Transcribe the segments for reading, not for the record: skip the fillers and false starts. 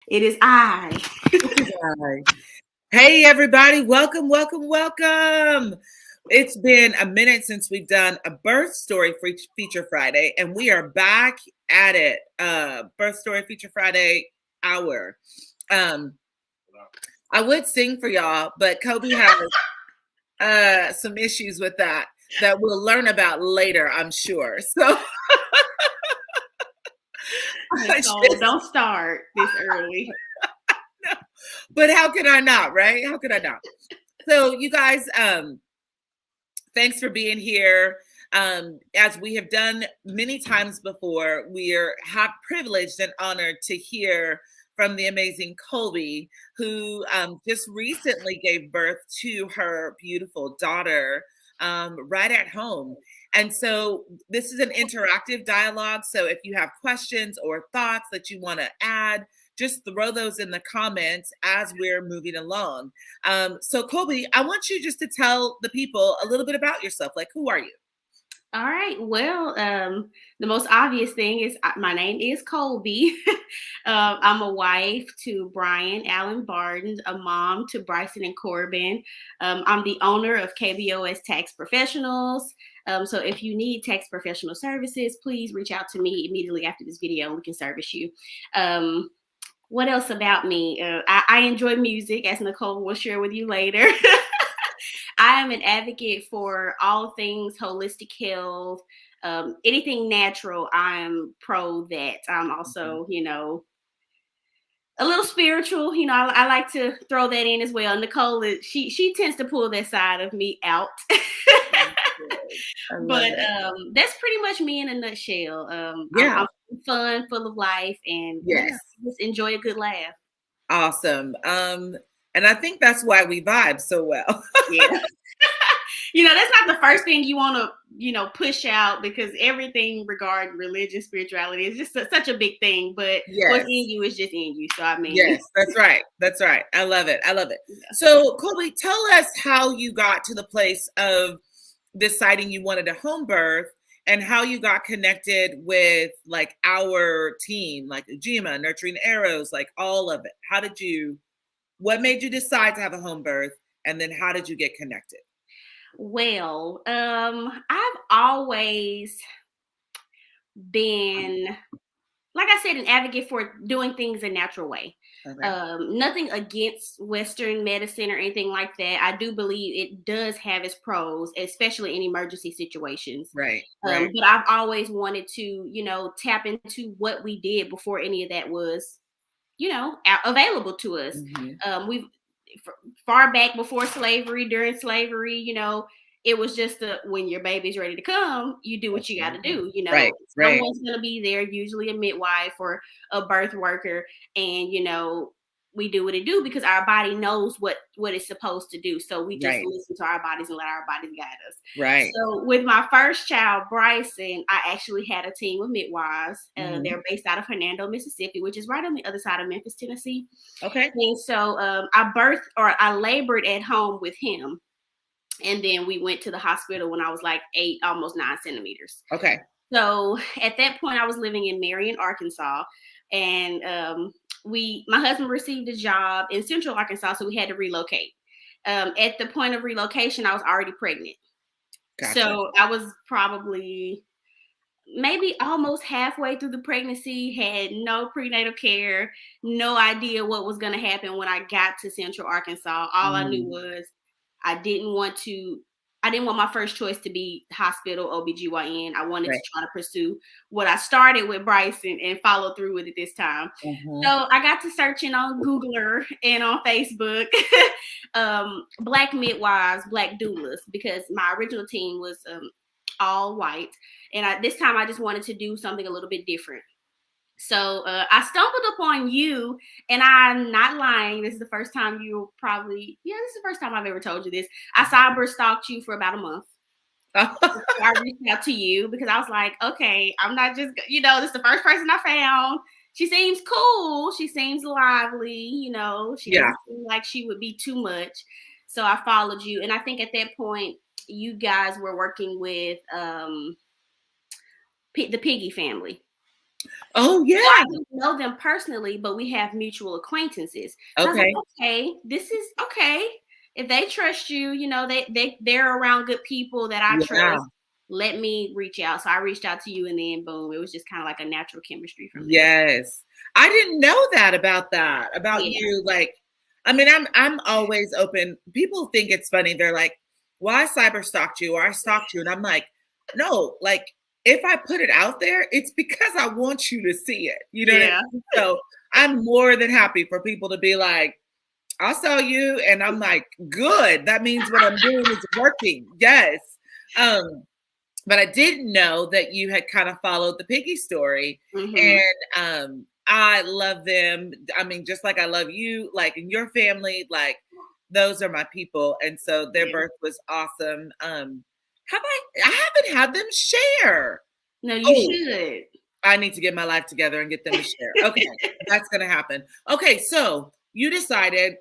It is I. Hi. Hey, everybody. Welcome, welcome, welcome. It's been a minute since we've done a birth story feature Friday, and we are back at it. Birth story feature Friday hour. Um, I would sing for y'all, but Kolbi has some issues with that we'll learn about later, I'm sure. So Nicolle, don't start this early. but how could I not, right? How could I not? So you guys, thanks for being here. As we have done many times before, we are privileged and honored to hear from the amazing Kolbi, who just recently gave birth to her beautiful daughter right at home. And so this is an interactive dialogue. So if you have questions or thoughts that you want to add, just throw those in the comments as we're moving along. So Kolbi, I want you just to tell the people a little bit about yourself. Like, who are you? All right. Well, the most obvious thing is my name is Kolbi. I'm a wife to Brian Allen Barton, a mom to Bryson and Corbin. I'm the owner of KBOS Tax Professionals. So if you need tax professional services, please reach out to me immediately after this video and we can service you. What else about me? I enjoy music, as Nicolle will share with you later. I am an advocate for all things holistic health, anything natural. I am pro that. I'm also, a little spiritual. I like to throw that in as well. Nicolle, she tends to pull that side of me out. But that's pretty much me in a nutshell. I'm fun, full of life, and just enjoy a good laugh. Awesome. And I think that's why we vibe so well. Yeah. That's not the first thing you want to, push out, because everything regarding religion, spirituality is just such a big thing. But what's in you is just in you. So, I mean. Yes, that's right. That's right. I love it. I love it. Yeah. So, Kolbi, tell us how you got to the place of deciding you wanted a home birth and how you got connected with like our team, like Ujima, Nurturing Arrows, like all of it. What made you decide to have a home birth? And then how did you get connected? Well, I've always been, like I said, an advocate for doing things a natural way. Okay. Nothing against Western medicine or anything like that. I do believe it does have its pros, especially in emergency situations. Right. But I've always wanted to, tap into what we did before any of that was, available to us. Mm-hmm. We've far back before slavery, during slavery, it was just when your baby's ready to come, you do what you got to do. Someone's going to be there, usually a midwife or a birth worker, and we do what it do because our body knows what it's supposed to do. So we just listen to our bodies and let our bodies guide us. Right. So with my first child, Bryson, I actually had a team of midwives. Mm-hmm. They're based out of Hernando, Mississippi, which is right on the other side of Memphis, Tennessee. Okay. And so I labored at home with him. And then we went to the hospital when I was like 8, almost 9 centimeters. Okay. So at that point, I was living in Marion, Arkansas. And my husband received a job in Central Arkansas, so we had to relocate. At the point of relocation, I was already pregnant. Gotcha. So I was probably maybe almost halfway through the pregnancy, had no prenatal care, no idea what was going to happen when I got to Central Arkansas. All I knew was I didn't want my first choice to be hospital OBGYN. I wanted to try to pursue what I started with Bryson and follow through with it this time. Mm-hmm. So I got to searching on Googler and on Facebook, Black midwives, Black doulas, because my original team was all white. And this time I just wanted to do something a little bit different. So I stumbled upon you, and I'm not lying. This is the first time this is the first time I've ever told you this. I cyber stalked you for about a month. I reached out to you because I was like, okay, I'm not just, this is the first person I found. She seems cool. She seems lively. She doesn't seem like she would be too much. So I followed you. And I think at that point, you guys were working with the Piggy family. Oh, So I yeah. didn't know them personally, but we have mutual acquaintances. So I was like, Okay. okay, this is okay. If they trust you, they're around good people that I Yeah. trust. Let me reach out. So I reached out to you, and then boom, it was just kind of like a natural chemistry from there. Yes. I didn't know that about Yeah, you. Like, I mean, I'm always open. People think it's funny. They're like, well, I cyber stalked you or I stalked you. And I'm like, no, like if I put it out there, it's because I want you to see it. You know what I yeah, mean? So I'm more than happy for people to be like, I saw you, and I'm like, good. That means what I'm doing is working. Yes. Um, but I didn't know that you had kind of followed the Piggy story. hmm And I love them. I mean, just like I love you, like in your family, like those are my people. And so their yeah. birth was awesome. I haven't had them share. No, you Oh, should. I need to get my life together and get them to share. Okay, that's gonna happen. Okay, so you decided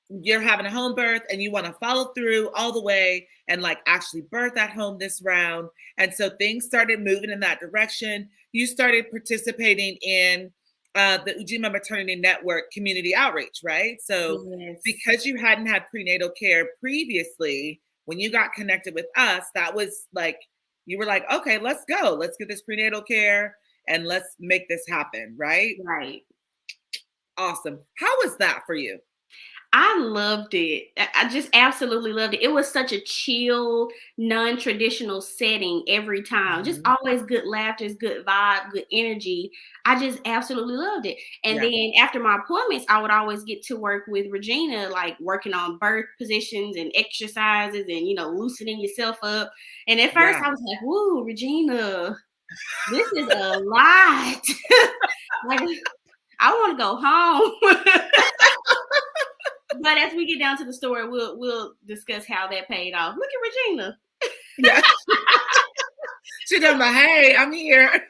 you're having a home birth and you want to follow through all the way and like actually birth at home this round. And so things started moving in that direction. You started participating in the Ujima Maternity Network community outreach, right? So Yes. because you hadn't had prenatal care previously, when you got connected with us, that was like, you were like, okay, let's go. Let's get this prenatal care and let's make this happen, right? Right. Awesome. How was that for you? I loved it. I just absolutely loved it. It was such a chill, non-traditional setting every time. Just Mhm. always good laughter, good vibe, good energy. I just absolutely loved it. And Yeah. then after my appointments, I would always get to work with Regina, like working on birth positions and exercises and loosening yourself up. And at first Yeah. I was like, woo, Regina, this is a lot. Like I want to go home. But as we get down to the story, we'll discuss how that paid off. Look at Regina. Yeah. She done my hey, I'm here.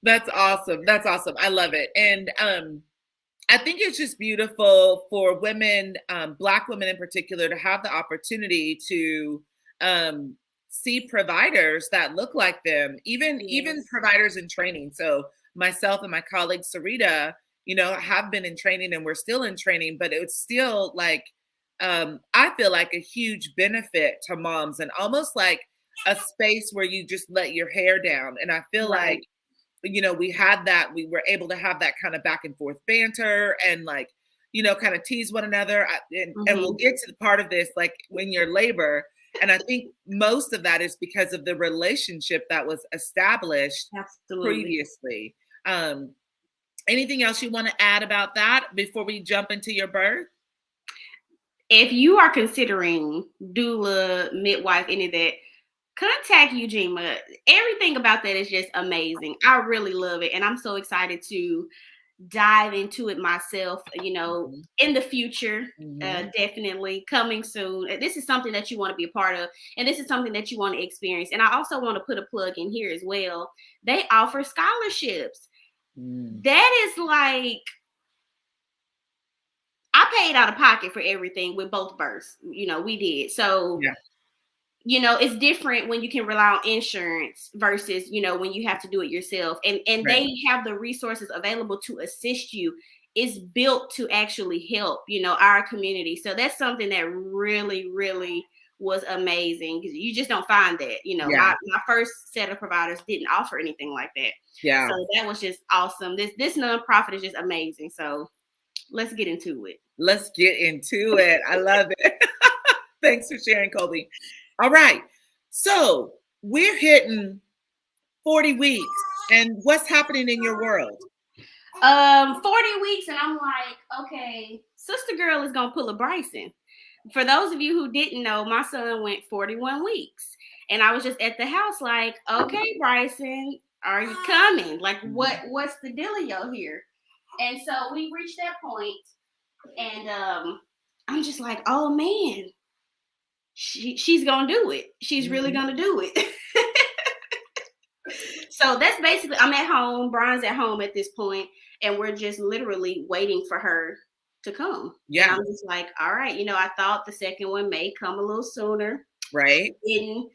That's awesome. That's awesome. I love it. And I think it's just beautiful for women, Black women in particular, to have the opportunity to um, see providers that look like them, even Yes, providers in training. So myself and my colleague Sarita, have been in training and we're still in training, but it's still like I feel like a huge benefit to moms and almost like a space where you just let your hair down. And I feel like right. we were able to have that kind of back and forth banter and like, kind of tease one another. And we'll hmm get to the part of this, like when you're labor. And I think most of that is because of the relationship that was established Absolutely. previously. Um, Anything else you want to add about that before we jump into your birth? If you are considering doula, midwife, any of that, contact Eugenia. Everything about that is just amazing. I really love it. And I'm so excited to dive into it myself, Mhm, in the future. mhm. Definitely coming soon. This is something that you want to be a part of, and this is something that you want to experience. And I also want to put a plug in here as well. They offer scholarships. Mm. That is like I paid out of pocket for everything with both births. We did. So Yeah, it's different when you can rely on insurance versus when you have to do it yourself, and right. they have the resources available to assist you. It's built to actually help our community, so that's something that really really was amazing because you just don't find that. Yeah, My first set of providers didn't offer anything like that, yeah. so that was just awesome. This nonprofit is just amazing, so let's get into it. Let's get into it. I love it. Thanks for sharing, Colby. All right. So we're hitting 40 weeks. And what's happening in your world? 40 weeks, and I'm like, okay, sister girl is gonna pull a Bryson. For those of you who didn't know, my son went 41 weeks, and I was just at the house like, okay, Bryson, are you coming? Like, Mhm. what's the dealio here? And so we reached that point, and I'm just like, oh man, she's gonna do it. She's really Mhm. gonna do it. So that's basically, I'm at home, Brian's at home at this point, and we're just literally waiting for her to come. And Yeah, I'm just like, all right, I thought the second one may come a little sooner. right. Didn't.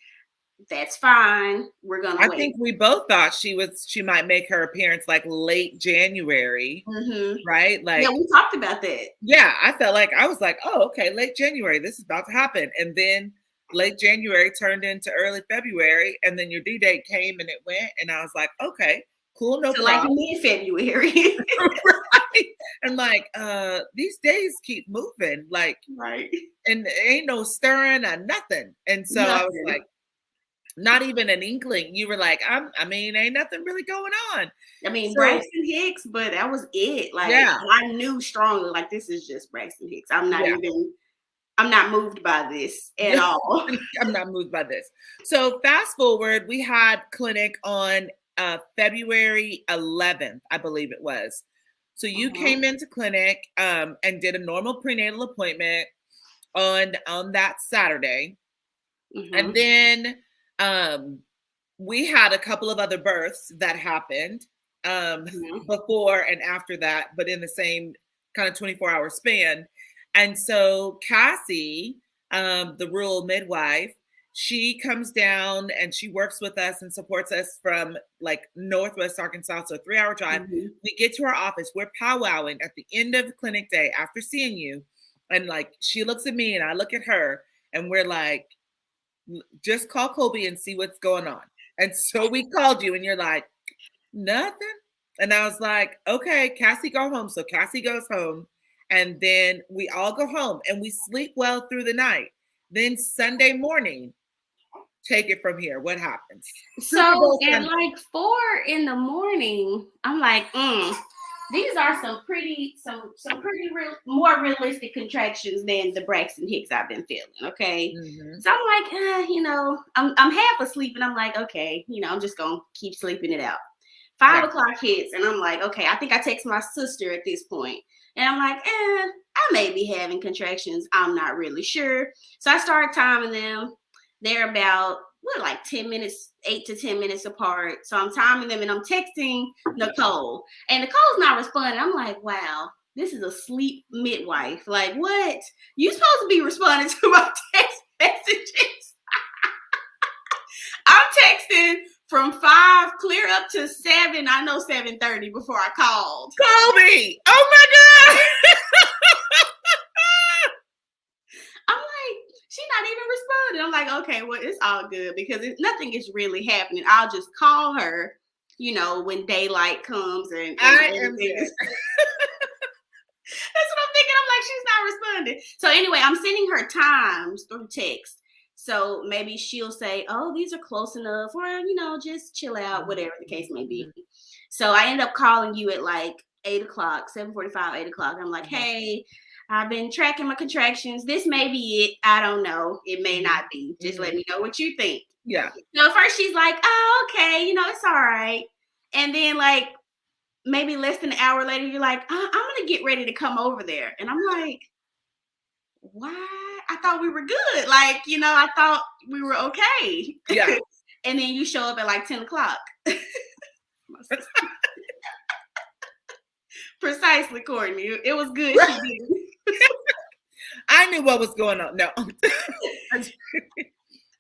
that's fine. We're gonna I wait. think we both thought she might make her appearance like late January, Mm-hmm. right? Yeah, Like, we talked about that. yeah, I was like, oh, okay, late January, this is about to happen. And then late January turned into early February, and then your due date came and it went, and I was like, okay, cool, no So like problem. mid-February. Right. And like, these days keep moving, like, Right. and there ain't no stirring or nothing. And so I was Nothing. like, not even an inkling. You were like, I mean, ain't nothing really going on. I mean, So Braxton Hicks, but that was it. Like, yeah, I knew strongly, like, this is just Braxton Hicks. yeah, I'm not moved by this at yeah. all. I'm not moved by this. So fast forward, we had clinic on February 11th, I believe it was. So you Uh-huh. came into clinic and did a normal prenatal appointment on that Saturday. And Mm-hmm. then we had a couple of other births that happened Mm-hmm. before and after that, but in the same kind of 24-hour span. And so Cassie, the rural midwife, she comes down and she works with us and supports us from like Northwest Arkansas, so a 3-hour drive. Mm-hmm. We get to our office, we're powwowing at the end of clinic day after seeing you. And like she looks at me and I look at her and we're like, just call Kolbi and see what's going on. And so we called you and you're like, nothing. And I was like, okay, Cassie, go home. So Cassie goes home. And then we all go home and we sleep well through the night. Then Sunday morning, take it from here. What happens? Super So Bowl at Sunday. like 4 in the morning, I'm like, these are some pretty real, more realistic contractions than the Braxton Hicks I've been feeling. Okay. Mm-hmm. So I'm like, I'm half asleep and I'm like, okay, I'm just gonna keep sleeping it out. 5 o'clock hits and I'm like, okay, I think I text my sister at this point. And I'm like, I may be having contractions. I'm not really sure. So I started timing them. They're about like 10 minutes, 8 to 10 minutes apart. So I'm timing them and I'm texting Nicolle. And Nicole's not responding. I'm like, wow, this is a sleep midwife. Like, what? You supposed to be responding to my text messages. I'm texting from 5 clear up to 7. I know 7:30 before I called. Kolbi! Oh my God! I'm like, she's not even responding. I'm like, okay, well, it's all good because nothing is really happening. I'll just call her, when daylight comes and I am everything. dead. That's what I'm thinking. I'm like, she's not responding. So anyway, I'm sending her times through text. So maybe she'll say, oh, these are close enough, or, just chill out, whatever the case may be. So I end up calling you at like 8 o'clock, 7:45, 8 o'clock. I'm like, hey, I've been tracking my contractions. This may be it. I don't know. It may not be. Just let me know what you think. Yeah. So first she's like, oh, okay, it's all right. And then like maybe less than an hour later, you're like, I'm going to get ready to come over there. And I'm like, why? I thought we were good. Like, I thought we were okay. Yeah. And then you show up at like 10 o'clock. Precisely, Courtney. It was good. Right. She did. I knew what was going on. No.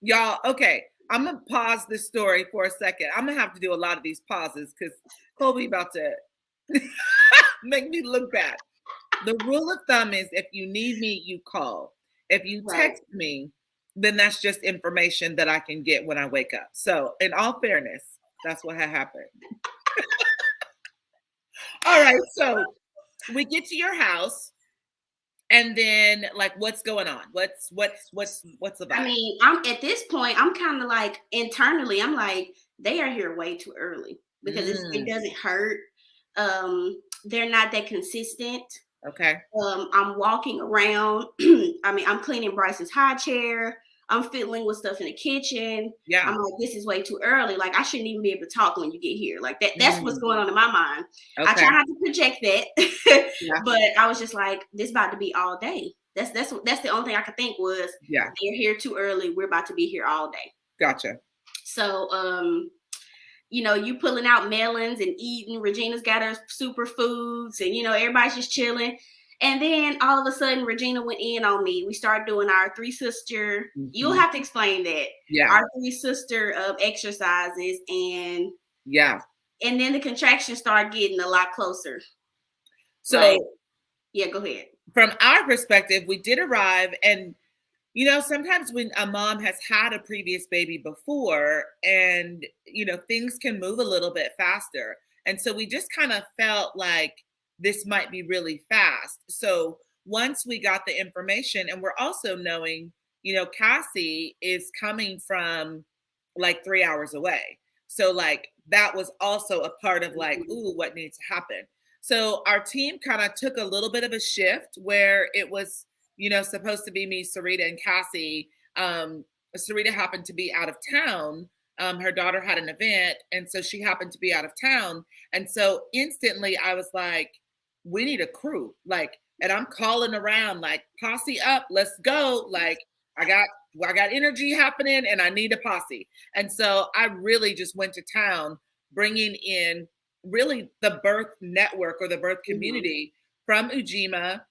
Y'all, okay. I'm going to pause this story for a second. I'm going to have to do a lot of these pauses because Kolbi about to make me look bad. The rule of thumb is if you need me, you call. If you text me, then that's just information that I can get when I wake up. So in all fairness, that's what had happened. All right. So we get to your house. And then like, what's going on? What's the vibe? I mean, I'm at this point, I'm kind of like internally, I'm like, they are here way too early because it doesn't hurt. They're not that consistent. Okay. I'm walking around. I mean, I'm cleaning Bryce's high chair. I'm fiddling with stuff in the kitchen. Yeah. I'm like, this is way too early. Like, I shouldn't even be able to talk when you get here. Like that's what's going on in my mind. Okay. I try not to project that, but I was just like, this about to be all day. That's the only thing I could think was, they're here too early. We're about to be here all day. Gotcha. So, you pulling out melons and eating. Regina's got her superfoods and, everybody's just chilling. And then all of a sudden, Regina went in on me. We started doing our three sister. You'll have to explain that. Yeah. Our three sister exercises, and yeah. And then the contractions started getting a lot closer. So, like, yeah, go ahead. From our perspective, we did arrive, and you know, sometimes when a mom has had a previous baby before, and you know, things can move a little bit faster. And so we just kind of felt like this might be really fast. So once we got the information, and we're also knowing, you know, Cassie is coming from like 3 hours away. So like that was also a part of like, ooh, what needs to happen. So our team kind of took a little bit of a shift where it was, you know, supposed to be me, Sarita, and Cassie. Sarita happened to be out of town. Her daughter had an event, and so she happened to be out of town. And so instantly I was like, we need a crew. Like, and I'm calling around like, posse up, let's go. Like, I got energy happening and I need a posse. And so I really just went to town, bringing in really the birth network or the birth community from Ujima,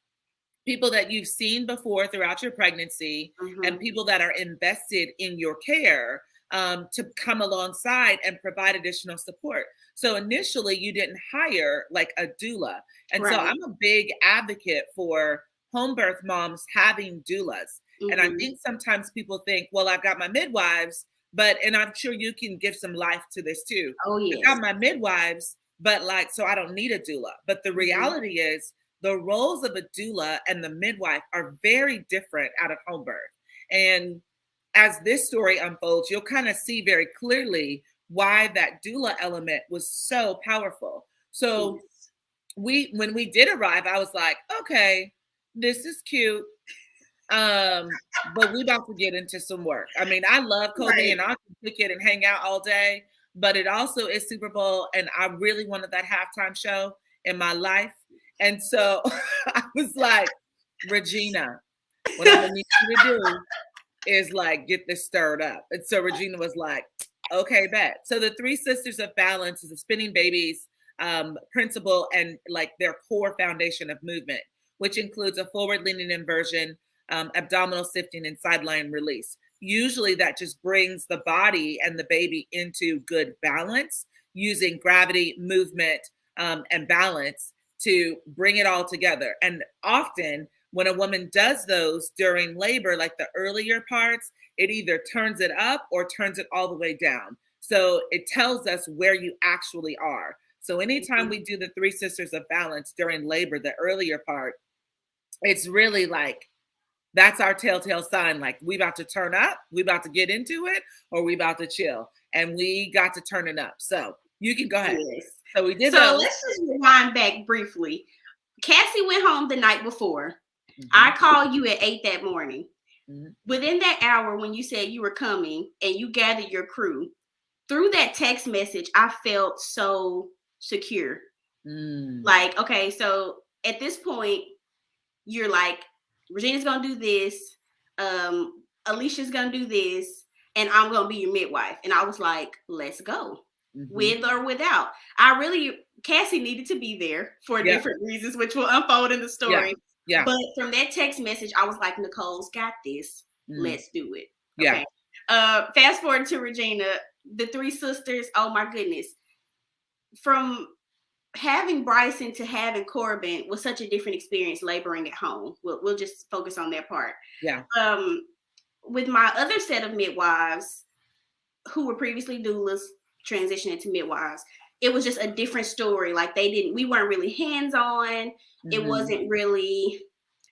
people that you've seen before throughout your pregnancy, and people that are invested in your care, to come alongside and provide additional support. So initially you didn't hire like a doula. And so I'm a big advocate for home birth moms having doulas. And I think sometimes people think, well, I've got my midwives, and I'm sure you can give some life to this too. Oh, yes. I got my midwives, but like, so I don't need a doula. But the reality is the roles of a doula and the midwife are very different out of home birth. And as this story unfolds, you'll kind of see very clearly why that doula element was so powerful. So when we did arrive, I was like, okay, this is cute. But we about to get into some work. I mean, I love Kolbi and I can pick it and hang out all day, but it also is Super Bowl, and I really wanted that halftime show in my life. And so I was like, Regina, what I'm gonna need you to do is like get this stirred up. And so Regina was like, okay, bet. So the Three Sisters of Balance is a spinning babies principle and like their core foundation of movement, which includes a forward leaning inversion, abdominal shifting, and sideline release. Usually that just brings the body and the baby into good balance using gravity, movement, and balance to bring it all together. And often when a woman does those during labor, like the earlier parts, it either turns it up or turns it all the way down. So it tells us where you actually are. So anytime we do the Three Sisters of Balance during labor, the earlier part, it's really like, that's our telltale sign. Like, we about to turn up, we about to get into it, or we about to chill. And we got to turn it up. So you can go ahead. Yes. So we did. So let's just rewind back briefly. Cassie went home the night before. I called you at 8 that morning. Within that hour, when you said you were coming and you gathered your crew, through that text message, I felt so secure. Like, okay, so at this point, you're like, Regina's gonna do this, Alicia's gonna do this, and I'm gonna be your midwife. And I was like, let's go. With or without. Cassie needed to be there for different reasons, which will unfold in the story. Yeah. But from that text message, I was like, Nicole's got this. Let's do it. Okay. Fast forward to Regina, the Three Sisters. Oh my goodness. From having Bryson to having Corbin was such a different experience laboring at home. We'll just focus on that part. Yeah. With my other set of midwives who were previously doulas transitioning to midwives, it was just a different story. Like we weren't really hands-on. It wasn't really,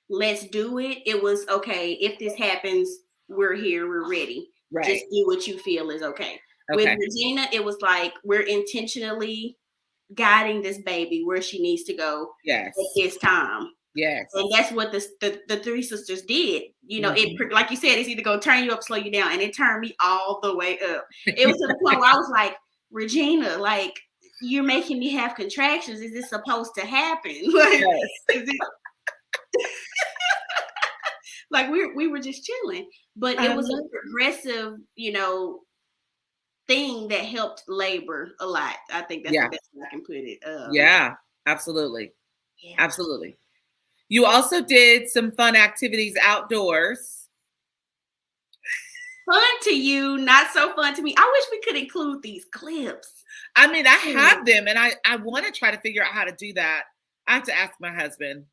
let's do it. It was, okay, if this happens, we're here, we're ready. Just do what you feel is okay. With Regina, it was like, we're intentionally guiding this baby where she needs to go at this time. And that's what the Three Sisters did. You know, it, like you said, it's either go turn you up, slow you down, and it turned me all the way up. It was to the point where I was like, Regina, like, you're making me have contractions. Is this supposed to happen? Like, like we were just chilling, but it was a progressive, you know, thing that helped labor a lot. I think that's the best way I can put it. Yeah, absolutely. Absolutely. You also did some fun activities outdoors. Fun to you, not so fun to me. I wish we could include these clips. I mean, I have them, and I want to try to figure out how to do that. I have to ask my husband.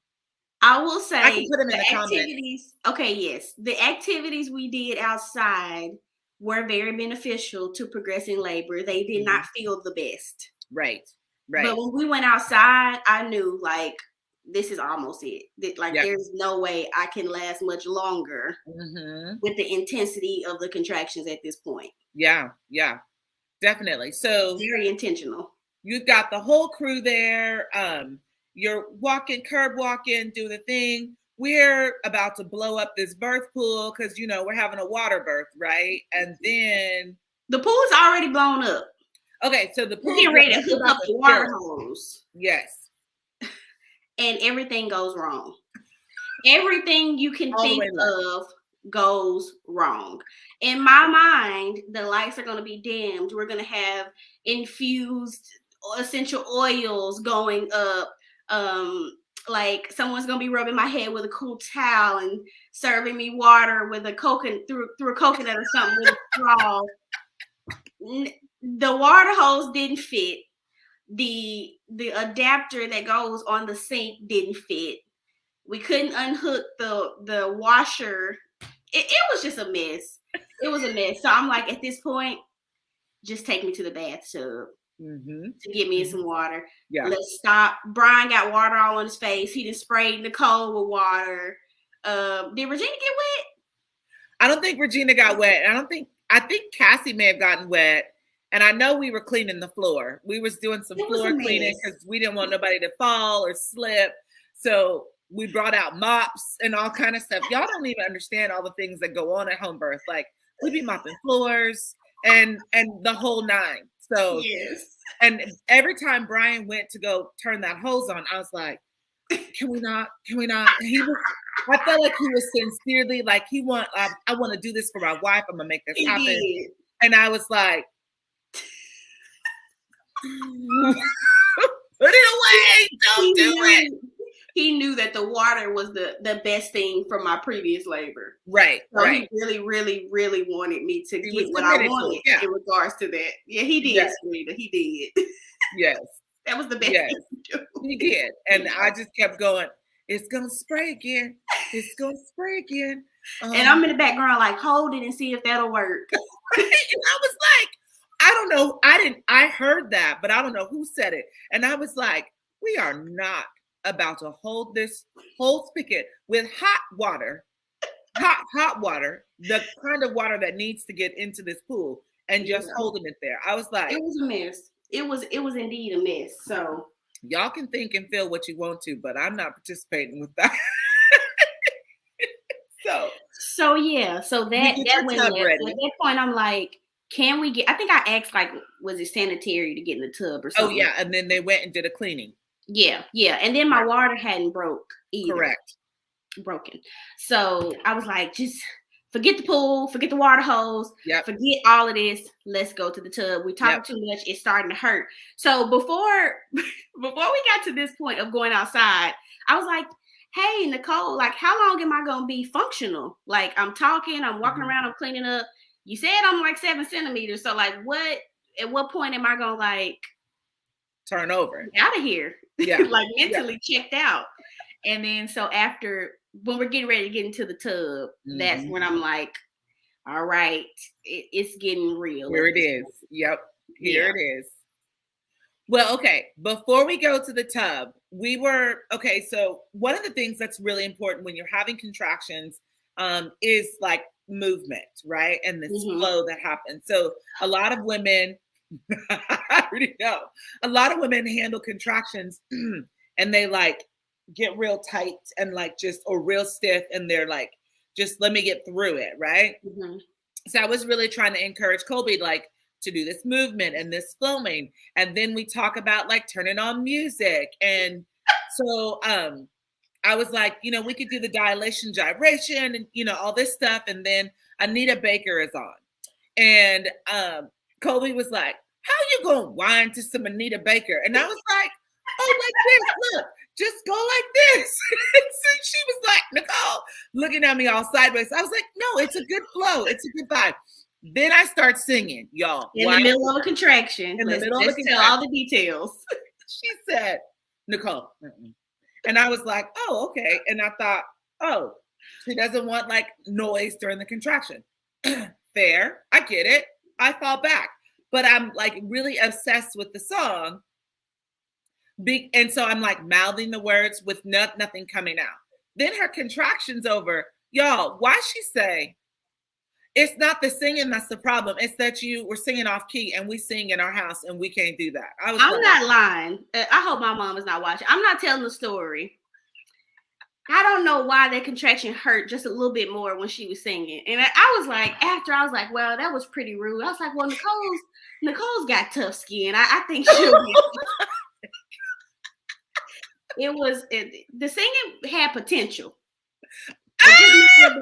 I will I can say put them in the the comments. activities. Okay, yes, the activities we did outside were very beneficial to progressing labor. They did not feel the best. Right. But when we went outside, I knew like this is almost it. Like Yep. there's no way I can last much longer with the intensity of the contractions at this point. Yeah, definitely. So very intentional. You've got the whole crew there. You're curb walking, do the thing. We're about to blow up this birth pool because we're having a water birth, right? And then the pool is already blown up. Okay, so the pool we're getting ready to hook up the water hose. Yes. And everything goes wrong. Everything you can think of goes wrong. In my mind, the lights are going to be dimmed. We're going to have infused essential oils going up. Like someone's going to be rubbing my head with a cool towel and serving me water with a coconut through a coconut or something with a straw. The water hose didn't fit. The adapter that goes on the sink didn't fit. We couldn't unhook the washer. It was just a mess. It was a mess. So I'm like, at this point, just take me to the bathtub to get me in some water. Yeah. Let's stop. Brian got water all on his face. He just sprayed Nicolle with water. Did Regina get wet? I don't think Regina got wet. I think Cassie may have gotten wet. And I know we were cleaning the floor. We was doing some floor cleaning because we didn't want nobody to fall or slip. So we brought out mops and all kind of stuff. Y'all don't even understand all the things that go on at home birth. Like we be mopping floors and the whole nine. So yes. And every time Brian went to go turn that hose on, I was like, can we not? I felt like he was sincerely like I want to do this for my wife. I'm gonna make this happen. Did. And I was like, put it away. Don't do it. He knew that the water was the best thing from my previous labor. Right. So right. he really, really, really wanted me to get what I wanted in regards to that. Yeah, he did, yes. Sarita. He did. Yes. That was the best thing to do. He did. And I just kept going, it's gonna spray again. It's gonna spray again. And I'm in the background like, hold it and see if that'll work. And I was like, I don't know. I heard that, but I don't know who said it. And I was like, we are not about to hold this whole spigot with hot water, the kind of water that needs to get into this pool and just holding it there. I was like, it was a mess. It was indeed a mess. So y'all can think and feel what you want to, but I'm not participating with that. So yeah. So that went there. So at that point, I'm like, can we get? I think I asked like, was it sanitary to get in the tub or something? Oh yeah, and then they went and did a cleaning. Yeah, and then my water hadn't broke either. Correct. Broken. So I was like, just forget the pool, forget the water hose, forget all of this. Let's go to the tub. We talked too much. It's starting to hurt. So before we got to this point of going outside, I was like, hey, Nicolle, like, how long am I going to be functional? Like, I'm talking, I'm walking around, I'm cleaning up. You said I'm like 7 centimeters. So like, at what point am I going to like turn over? Get out of here. Yeah. Like mentally checked out. And then so when we're getting ready to get into the tub, that's when I'm like, all right, it's getting real. Here it is. Yep. Here it is. Well, okay. Before we go to the tub, so one of the things that's really important when you're having contractions is like movement, right? And this flow that happens. So a lot of women, I already know, a lot of women handle contractions and they like get real tight and like or real stiff, and they're like, just let me get through it, right? So I was really trying to encourage Kolbi like to do this movement and this flowing, and then we talk about like turning on music, and so I was like, we could do the dilation gyration and all this stuff, and then Anita Baker is on, and Kolbi was like, how you gonna whine to some Anita Baker? And I was like, oh, like this, look, just go like this. So looking at me all sideways. I was like, no, it's a good flow. It's a good vibe. Then I start singing, y'all. In the middle of a contraction. In the middle of a tell all the details. She said, Nicolle. And I was like, oh, okay. And I thought, oh, she doesn't want like noise during the contraction. Fair. I get it. I fall back. But I'm like really obsessed with the song. And so I'm like mouthing the words with nothing coming out. Then her contraction's over. Y'all, why she say, it's not the singing that's the problem. It's that you were singing off key and we sing in our house and we can't do that. I'm not lying. I hope my mom is not watching. I'm not telling the story. I don't know why that contraction hurt just a little bit more when she was singing. And I was like, after I was like, well, that was pretty rude. I was like, well, Nicole's got tough skin. I think she'll be. The singing had potential.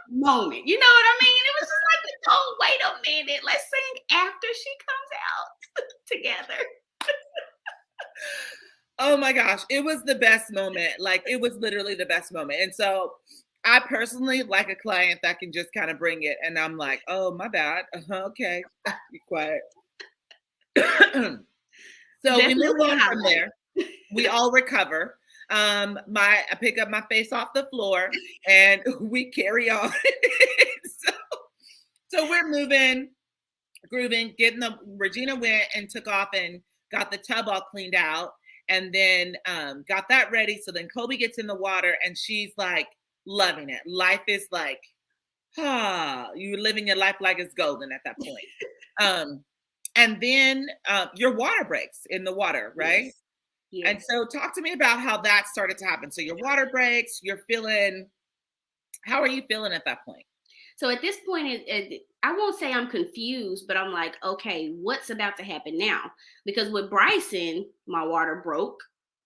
Moment. You know what I mean? It was just like, oh, wait a minute. Let's sing after she comes out together. Oh my gosh. It was the best moment. Like it was literally the best moment. And so I personally like a client that can just kind of bring it. And I'm like, oh, my bad. Okay. Be quiet. So we move on from there. We all recover. I pick up my face off the floor and we carry on. so we're moving, grooving, Regina went and took off and got the tub all cleaned out and then got that ready. So then Kolbi gets in the water and she's like loving it. Life is like, you're living your life like it's golden at that point. And then your water breaks in the water, right? Yes. Yes. And so talk to me about how that started to happen. So your water breaks, how are you feeling at that point? So at this point, I won't say I'm confused, but I'm like, okay, what's about to happen now? Because with Bryson, my water broke.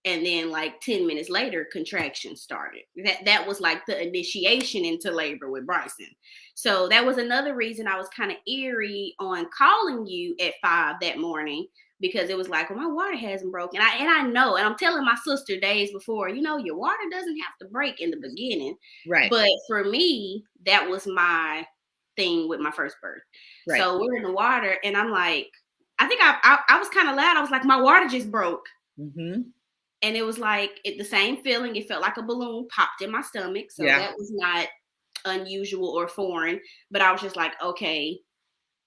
And then like 10 minutes later, contractions started. That was like the initiation into labor with Bryson. So that was another reason I was kind of eerie on calling you at 5 that morning. Because it was like, well, my water hasn't broken. I know, and I'm telling my sister days before, your water doesn't have to break in the beginning. Right. But for me, that was my thing with my first birth. Right. So we're in the water, and I'm like, I think I was kind of loud. I was like, my water just broke. Mm-hmm. And it was like the same feeling. It felt like a balloon popped in my stomach. So that was not unusual or foreign. But I was just like, okay,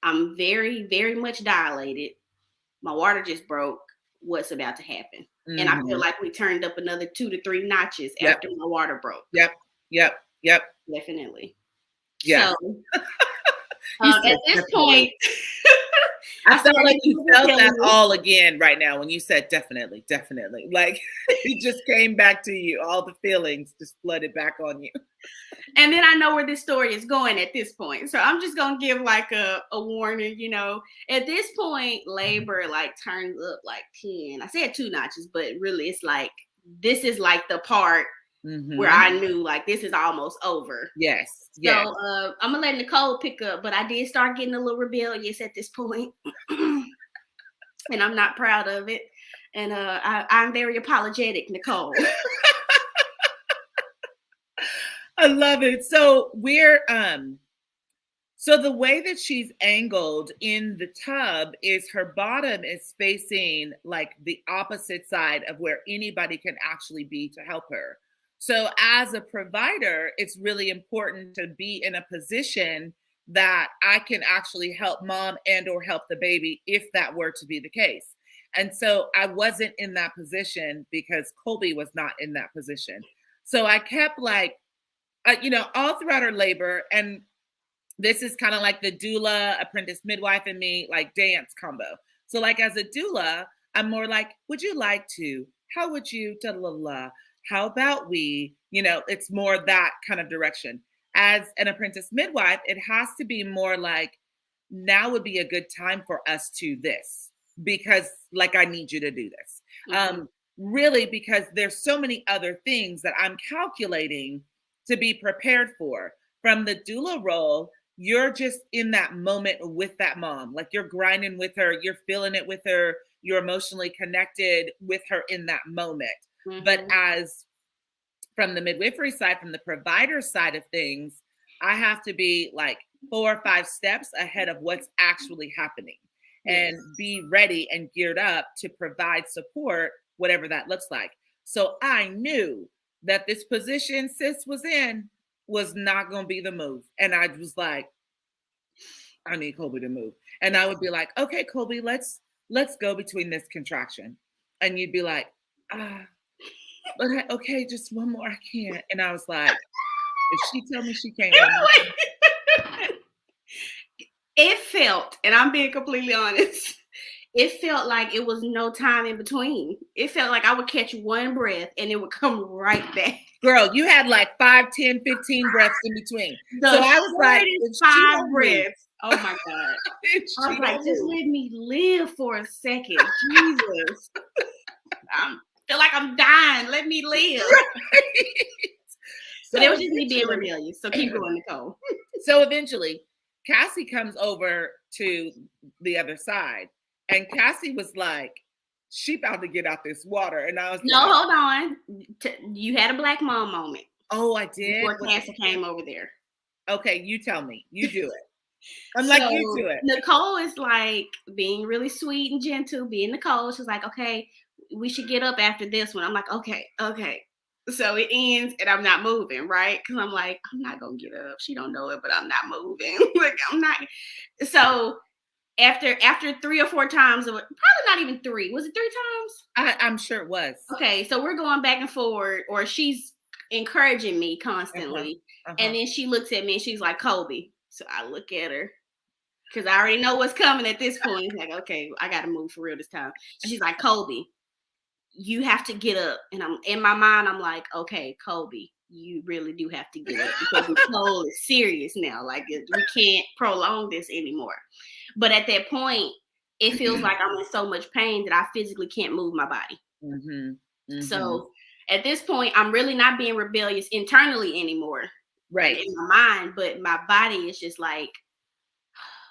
I'm very, very much dilated. My water just broke. What's about to happen? Mm-hmm. And I feel like we turned up another 2 to 3 notches after my water broke. Yep. Definitely. Yeah. So at this point, I felt like you felt that all again right now when you said definitely. Like it just came back to you. All the feelings just flooded back on you. And then I know where this story is going at this point. So I'm just going to give like a warning, At this point, labor like turns up like 10. I said 2 notches, but really it's like, this is like the part where I knew like this is almost over. Yes. So I'm going to let Nicolle pick up, but I did start getting a little rebellious at this point. And I'm not proud of it. And I'm very apologetic, Nicolle. I love it. So we're so the way that she's angled in the tub is her bottom is facing like the opposite side of where anybody can actually be to help her. So as a provider, it's really important to be in a position that I can actually help mom and or help the baby if that were to be the case. And so I wasn't in that position because Kolbi was not in that position. So I kept like, all throughout her labor, and this is kind of like the doula, apprentice midwife, and me, like dance combo. So like as a doula, I'm more like, would you like to? How would you? Da-la-la. How about we? It's more that kind of direction. As an apprentice midwife, it has to be more like, now would be a good time for us to this, because like, I need you to do this. Mm-hmm. Really, because there's so many other things that I'm calculating to be prepared for. From the doula role, you're just in that moment with that mom. Like you're grinding with her, you're feeling it with her, you're emotionally connected with her in that moment. Mm-hmm. But as from the midwifery side, from the provider side of things, I have to be like 4 or 5 steps ahead of what's actually happening and Yes. be ready and geared up to provide support, whatever that looks like. So I knew that this position sis was in was not going to be the move. And I was like, I need Kolbi to move. And I would be like, okay, Kolbi, let's go between this contraction. And you'd be like, ah, but okay, just one more. I can't. And I was like, if she tell me she can't go, It felt, and I'm being completely honest, it felt like it was no time in between. It felt like I would catch one breath and it would come right back. girl, you had like 5, 10, 15 breaths in between. The So I was like, shortest if she 5 don't move, breaths. Oh my God. if I was she like, don't just move. let me live for a second. Jesus. I feel like I'm dying. Let me live. But it was just me being rebellious. So keep going, Nicolle. So eventually, Cassie comes over to the other side, and Cassie was like, she about to get out this water. And I was No, like, hold on. You had a black mom moment oh, I did? before Cassie came over there. Okay, you tell me. You do it. I'm like, So you do it. Nicolle is like being really sweet and gentle, being Nicolle. She's like, okay, we should get up after this one. I'm like, okay. So it ends and I'm not moving, right? Because I'm like, I'm not gonna get up. She don't know it, but I'm not moving. Like I'm not. So after 3 or 4 times, probably not even 3. Was it 3 times? I'm sure it was. Okay, so we're going back and forward, or she's encouraging me constantly, Uh-huh. and then she looks at me and she's like, Kolbi. So I look at her because I already know what's coming at this point. It's like, okay, I got to move for real this time. So she's like, Kolbi, you have to get up. And I'm in my mind, I'm like, okay, Kolbi, you really do have to get up because Nicolle is serious now. Like we can't prolong this anymore. But at that point, it feels like I'm in so much pain that I physically can't move my body. Mm-hmm. Mm-hmm. So at this point, I'm really not being rebellious internally anymore. Right. Like in my mind, but my body is just like,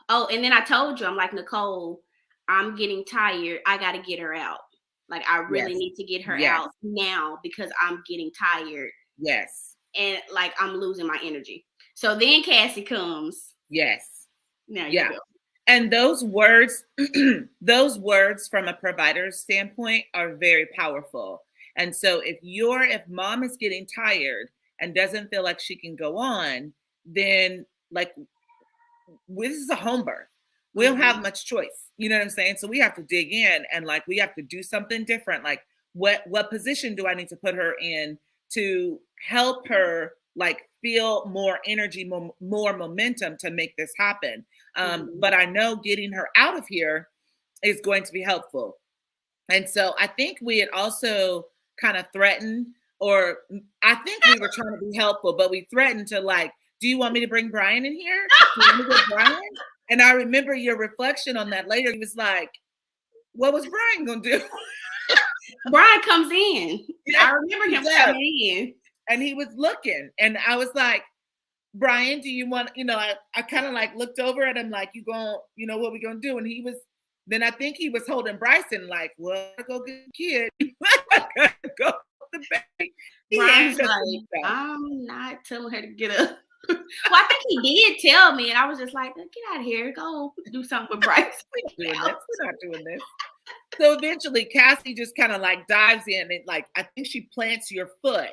oh, and then I told you, I'm like, Nicolle, I'm getting tired. I got to get her out. Like, I really need to get her out now because I'm getting tired. Yes. And like, I'm losing my energy. So then Cassie comes. Yes. Now you go. And those words from a provider's standpoint are very powerful. And so if mom is getting tired and doesn't feel like she can go on, then like this is a home birth. We don't have much choice. You know what I'm saying? So we have to dig in and like we have to do something different. Like what position do I need to put her in to help her like feel more energy, more momentum to make this happen. But I know getting her out of here is going to be helpful. And so I think we had also kind of threatened, or I think we were trying to be helpful, but we threatened to like, do you want me to bring Brian in here? Do you want me to get Brian? And I remember your reflection on that later. He was like, what was Brian going to do? Brian comes in. Yeah, I remember him coming in. And he was looking. And I was like, Brian, do you want, I kind of like looked over at him like, what we going to do? And he was, then I think he was holding Bryson like, well, go get the kid. Go the baby. Brian's like, I'm not telling her to get up. Well, I think he did tell me, and I was just like, get out of here, go do something with Bryce. We're not doing this. So eventually Cassie just kind of like dives in and like, I think she plants your foot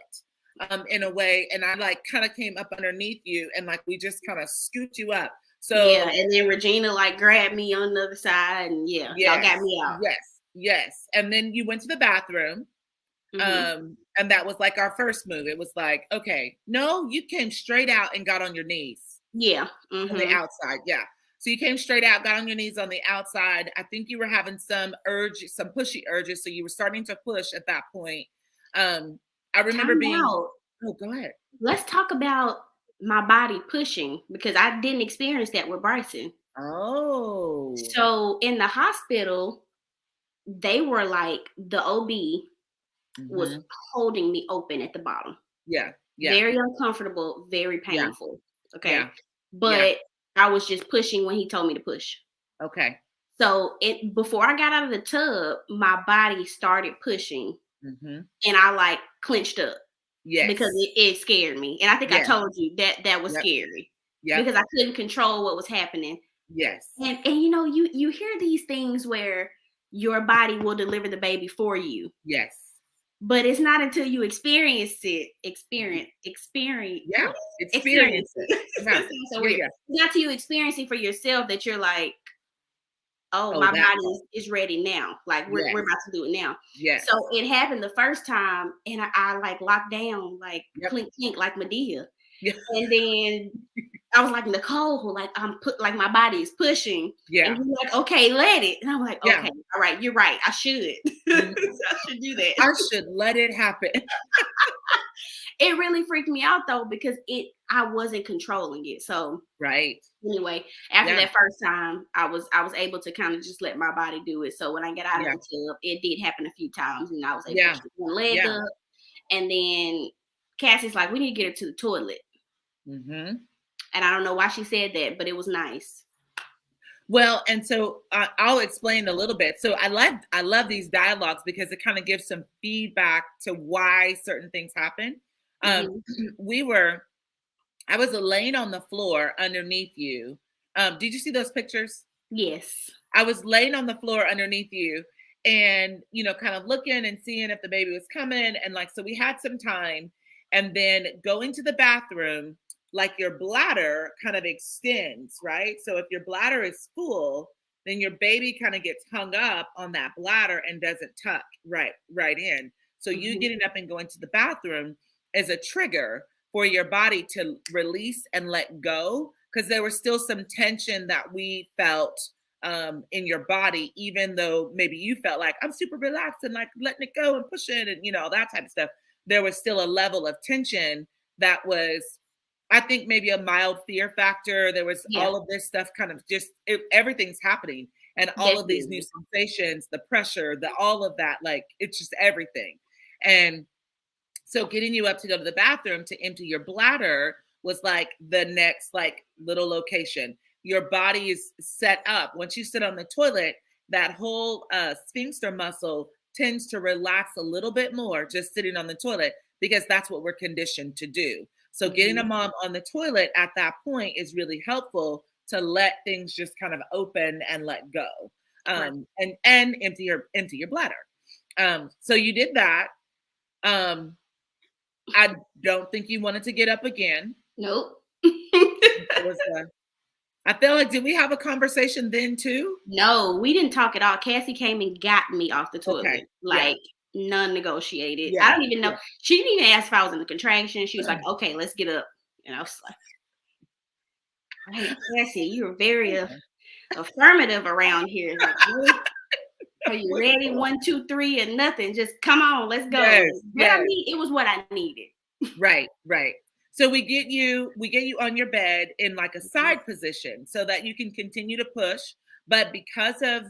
in a way. And I like kind of came up underneath you and like, we just kind of scoot you up. So yeah. And then Regina like grabbed me on the other side and y'all got me out. Yes. And then you went to the bathroom. And that was like our first move. It was like, okay, no, you came straight out and got on your knees. Yeah. On the outside. Yeah. So you came straight out, got on your knees on the outside. I think you were having some pushy urges. So you were starting to push at that point. I remember oh, go ahead. Let's talk about my body pushing because I didn't experience that with Bryson. Oh. So in the hospital, they were like, the OB was holding me open at the bottom. Yeah. Very uncomfortable, very painful. Yeah. Okay. Yeah. But I was just pushing when he told me to push. Okay. So before I got out of the tub, my body started pushing and I like clenched up. because Yes. it scared me. And I think I Yes. told you that was Yep. scary Yep. because I couldn't control what was happening. Yes. And you know, you hear these things where your body will deliver the baby for you, Yes. but it's not until you experience Yeah. experience Experience it. it. Yeah. That sounds so Yeah. weird. Yeah. It's not till you experience it for yourself that you're like, oh, Oh, my that body part. is ready now. Like we're Yes. about to do it now. Yes. So it happened the first time, and I like locked down, like Yep. clink clink, like Medea. Yeah. And then I was like, Nicolle, like I'm put, like my body is pushing, and Yeah. you're like, okay, let it. And I'm like, Yeah. okay, all right, you're right, I should, Mhm. I should do that. I should let it happen. It really freaked me out though because I wasn't controlling it. So Right. anyway, after Yeah. that first time, I was able to kind of just let my body do it. So when I got out of Yeah. the tub, it did happen a few times, and I was able to Yeah. keep one leg Yeah. up. And then Cassie's like, "We need to get her to the toilet," Hmm. and I don't know why she said that, but it was nice. Well, and so I'll explain a little bit. So I love these dialogues because it kind of gives some feedback to why certain things happen. Um, Hmm. we were I was laying on the floor underneath you. Did you see those pictures? Yes. I was laying on the floor underneath you and, kind of looking and seeing if the baby was coming. And like, so we had some time and then going to the bathroom, like your bladder kind of extends, right? So if your bladder is full, then your baby kind of gets hung up on that bladder and doesn't tuck right in. So you Hmm. getting up and going to the bathroom is a trigger for your body to release and let go because there was still some tension that we felt in your body, even though maybe you felt like I'm super relaxed and like letting it go and pushing and all that type of stuff. There was still a level of tension that was, I think, maybe a mild fear factor. There was Yeah, all of this stuff kind of just everything's happening and all of these new definitely. sensations, the pressure, the all of that, like it's just everything. And so getting you up to go to the bathroom to empty your bladder was like the next like little location. Your body is set up. Once you sit on the toilet, that whole sphincter muscle tends to relax a little bit more just sitting on the toilet because that's what we're conditioned to do. So getting a Hmm. mom on the toilet at that point is really helpful to let things just kind of open and let go. Right. And empty your bladder. So you did that. Um, I don't think you wanted to get up again. Nope. It was, I feel like, did we have a conversation then too? No, we didn't talk at all. Cassie came and got me off the Okay. toilet, Yeah. like non-negotiated. I Yeah. don't even know. Yeah. She didn't even ask if I was in the contraction. She was like, "Okay, let's get up." And I was like, "Hey, Cassie, you're very affirmative around here. Like, really? Are you ready? One, two, three, and nothing. Just come on, let's go." Yes. But I Yes. mean, it was what I needed. Right. Right. So we get you on your bed in like a Mhm. side position so that you can continue to push. But because of,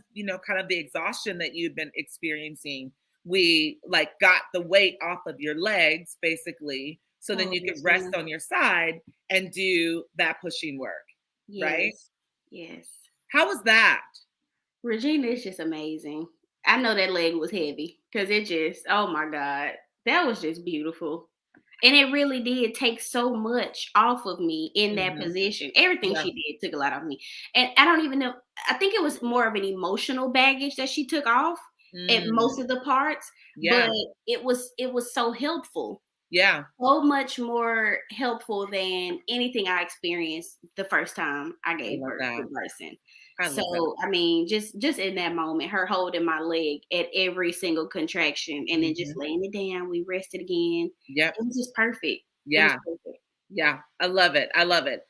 kind of the exhaustion that you've been experiencing, we like got the weight off of your legs basically. So then Oh, you could yes, rest ma'am. on your side and do that pushing work. Right. Yes, yes. How was that? Regina is just amazing. I know that leg was heavy because it just, oh my God, that was just beautiful. And it really did take so much off of me in that Mhm. position. Everything Yeah. she did took a lot off me. And I don't even know, I think it was more of an emotional baggage that she took off at most Mm. of the parts, but Yeah. it was so helpful. Yeah. So much more helpful than anything I experienced the first time I I gave love birth that. in person. I love that. So, I mean, just in that moment, her holding my leg at every single contraction and then just Mhm. laying it down, we rested again. Yep. It was just perfect. It was Yeah. perfect. Yeah. I love it. I love it.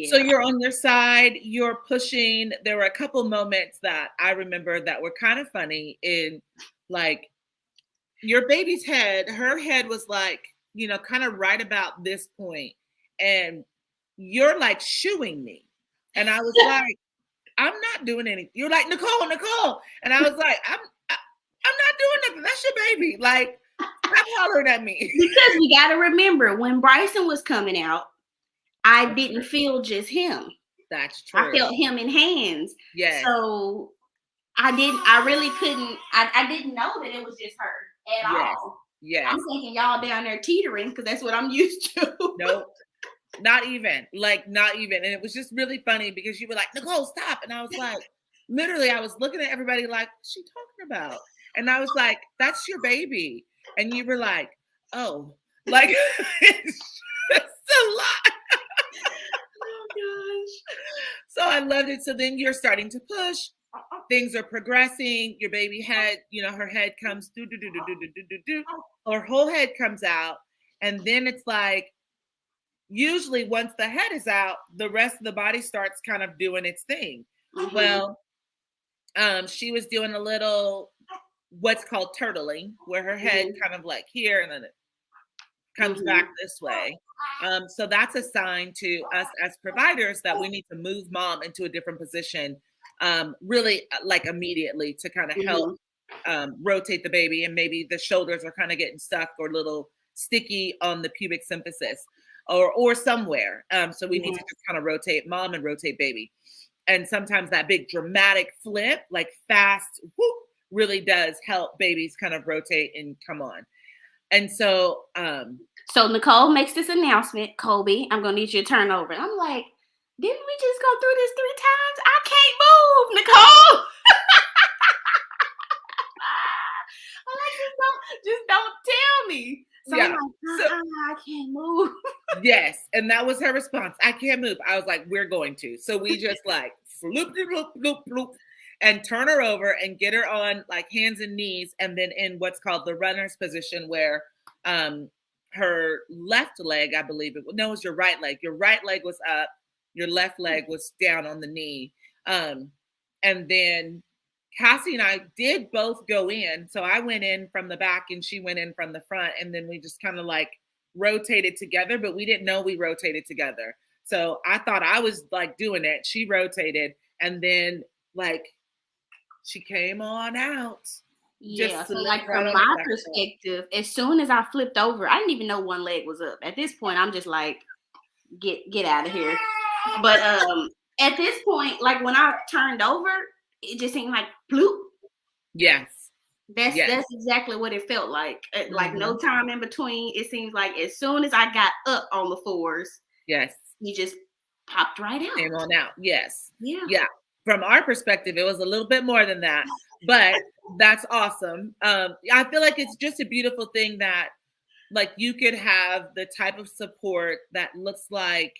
So Yeah. you're on your side, you're pushing. There were a couple moments that I remember that were kind of funny in like your baby's head, her head was like, kind of right about this point, and you're like shooing me. And I was like, I'm not doing anything. You're like, Nicolle. And I was like, I'm not doing nothing. That's your baby. Like, stop hollering at me. Because we got to remember when Bryson was coming out, I That's didn't true. feel just him. That's I true. felt him in hands. Yes. So I really couldn't, I didn't know that it was just her at Yes. all. Yes. I'm thinking y'all down there teetering because that's what I'm used to. Nope. Not even. Like, not even. And it was just really funny because you were like, Nicolle, stop. And I was like, literally, I was looking at everybody like, what's she talking about? And I was like, that's your baby. And you were like, oh, like, it's just a lot. Oh gosh. So I loved it. So then you're starting to push. Things are progressing. Your baby head, her head comes do do do do do do do do do. Her whole head comes out, and then it's like usually once the head is out, the rest of the body starts kind of doing its thing. Mm-hmm. Well, she was doing a little what's called turtling, where her head kind of like here, and then it comes back this way. So that's a sign to us as providers that we need to move mom into a different position, really like immediately to kind of help rotate the baby. And maybe the shoulders are kind of getting stuck or a little sticky on the pubic symphysis or somewhere. So we need to just kind of rotate mom and rotate baby. And sometimes that big dramatic flip, like fast, whoop, really does help babies kind of rotate and come on. And so Nicolle makes this announcement, Kolbi, I'm gonna need you to turn over. And I'm like, didn't we just go through this 3 times? I can't move, Nicolle. I'm like, just don't tell me. So yeah. I'm like, I can't move. Yes. And that was her response. I can't move. I was like, we're going to. So we just like floop, floop, floop, floop, and turn her over and get her on like hands and knees. And then in what's called the runner's position where her left leg, I believe it was your right leg. Your right leg was up. Your left leg was down on the knee. And then Cassie and I did both go in. So I went in from the back and she went in from the front. And then we just kind of like rotated together, but we didn't know we rotated together. So I thought I was like doing it. She rotated and then like she came on out. Yeah, so like from my perspective, as soon as I flipped over, I didn't even know one leg was up. At this point, I'm just like, get out of here. But at this point, like when I turned over, it just seemed like bloop. Yes. That's exactly what it felt like. Like no time in between. It seems like as soon as I got up on the fours, yes, he just popped right out. Came on out. Yes. Yeah. Yeah. From our perspective, it was a little bit more than that, but that's awesome. I feel like it's just a beautiful thing that like you could have the type of support that looks like,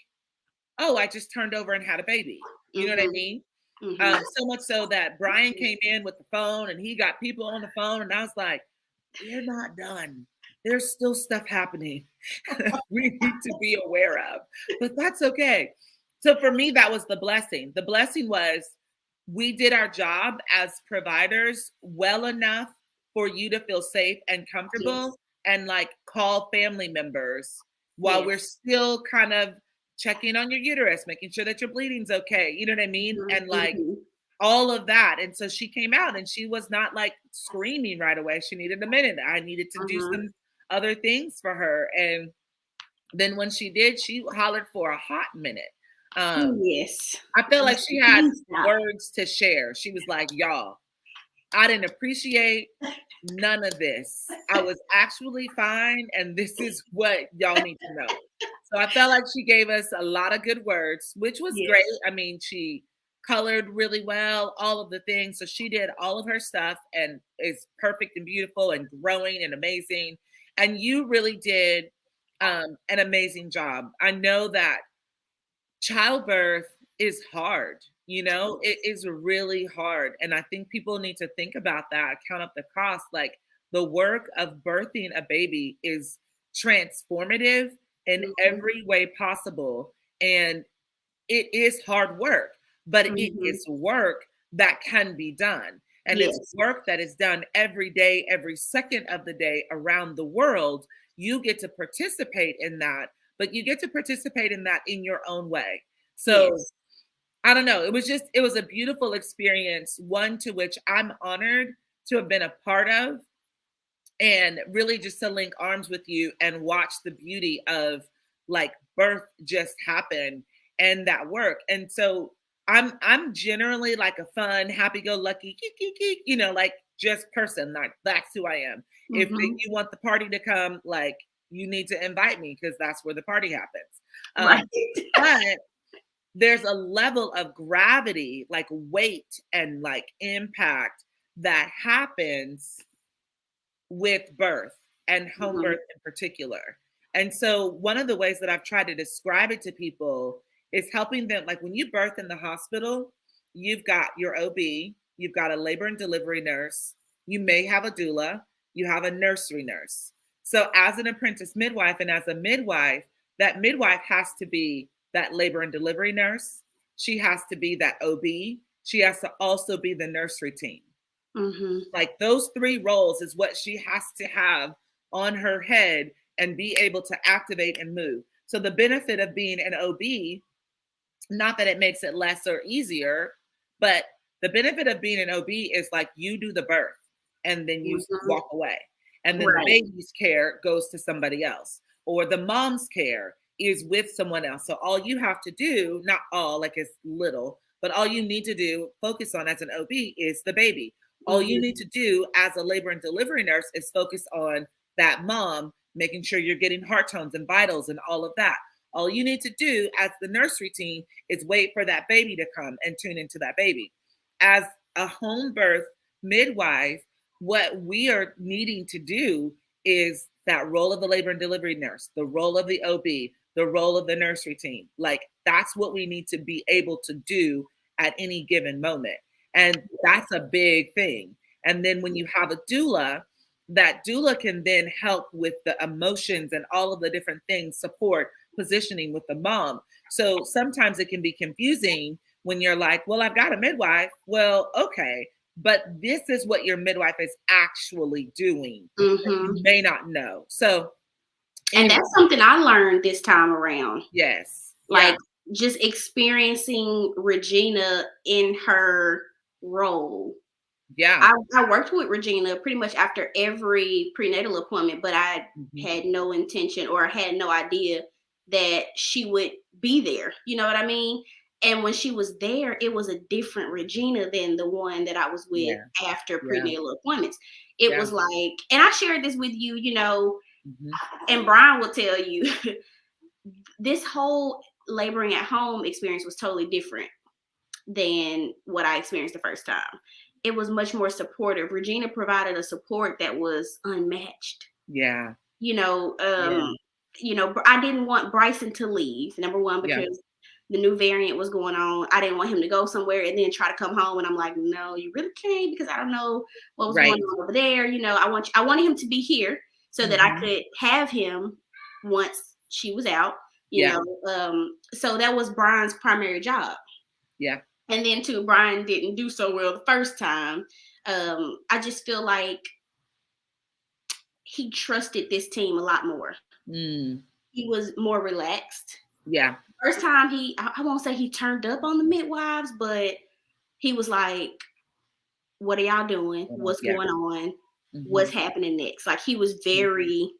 oh, I just turned over and had a baby. You know what I mean? So much so that Brian came in with the phone and he got people on the phone and I was like, we're not done. There's still stuff happening we need to be aware of, but that's okay. So for me, that was the blessing. The blessing was we did our job as providers well enough for you to feel safe and comfortable and like call family members while we're still kind of checking on your uterus, making sure that your bleeding's okay. You know what I mean? And like all of that. And so she came out and she was not like screaming right away. She needed a minute. I needed to do some other things for her. And then when she did, she hollered for a hot minute. Yes. I felt like she had words to share. She was like, y'all, I didn't appreciate none of this. I was actually fine. And this is what y'all need to know. So I felt like she gave us a lot of good words, which was great. I mean, she colored really well, all of the things. So she did all of her stuff and is perfect and beautiful and growing and amazing. And you really did an amazing job. I know that childbirth is hard. It is really hard. And I think people need to think about that, count up the cost. Like the work of birthing a baby is transformative in every way possible. And it is hard work, but it is work that can be done. And it's work that is done every day, every second of the day around the world. You get to participate in that, but you get to participate in that in your own way. So I don't know. It was a beautiful experience, one to which I'm honored to have been a part of, and really just to link arms with you and watch the beauty of like birth just happen and that work. And so I'm generally like a fun, happy-go-lucky, like just person. Like, that's who I am. If Mm-hmm. you want the party to come, like, you need to invite me because that's where the party happens. Right. But there's a level of gravity, like weight and like impact that happens with birth and home Mm-hmm. birth in particular. And so one of the ways that I've tried to describe it to people is helping them, like when you birth in the hospital, you've got your OB, you've got a labor and delivery nurse, you may have a doula, you have a nursery nurse. So as an apprentice midwife and as a midwife, that midwife has to be that labor and delivery nurse. She has to be that OB. She has to also be the nursery team. Mm-hmm. Like those three roles is what she has to have on her head and be able to activate and move. So the benefit of being an OB, not that it makes it less or easier, but the benefit of being an OB is like you do the birth and then you Mm-hmm. walk away. And then the Right. baby's care goes to somebody else, or the mom's care is with someone else. So all you have to do, not all, like it's little, but all you need to do, focus on as an OB is the baby. All you Mm-hmm. need to do as a labor and delivery nurse is focus on that mom, making sure you're getting heart tones and vitals and all of that. All you need to do as the nursery team is wait for that baby to come and tune into that baby. As a home birth midwife, what we are needing to do is that role of the labor and delivery nurse, the role of the OB, the role of the nursery team. Like that's what we need to be able to do at any given moment. And that's a big thing. And then when you have a doula, that doula can then help with the emotions and all of the different things, support, positioning with the mom. So sometimes it can be confusing when you're like, well, I've got a midwife. Well, okay, but this is what your midwife is actually doing. Mm-hmm. You may not know. So, And anyway, that's something I learned this time around. yes. Like just experiencing Regina in her role. Yeah. I worked with Regina pretty much after every prenatal appointment, but I Mhm. had no intention or had no idea that she would be there. You know what I mean? And when she was there, it was a different Regina than the one that I was with Yeah. after Yeah. prenatal appointments. It Yeah. was like, and I shared this with you, you know, Mhm. and Brian will tell you this whole laboring at home experience was totally different than what I experienced the first time. It was much more supportive. Regina provided a support that was unmatched. Yeah. You know, Yeah. I didn't want Bryson to leave. Number one, Yeah. because the new variant was going on. I didn't want him to go somewhere and then try to come home. And I'm like, no, you really can't, because I don't know what was Right. going on over there. You know, I wanted him to be here so that I Mhm. could have him once she was out. You Yeah. know, so that was Brian's primary job. Yeah. And then too, Brian didn't do so well the first time. I just feel like he trusted this team a lot more. Mm. He was more relaxed. Yeah. First time I won't say he turned up on the midwives, but he was like, what are y'all doing? What's Yeah. going on? What's Mhm. happening next? Like he was Mhm. very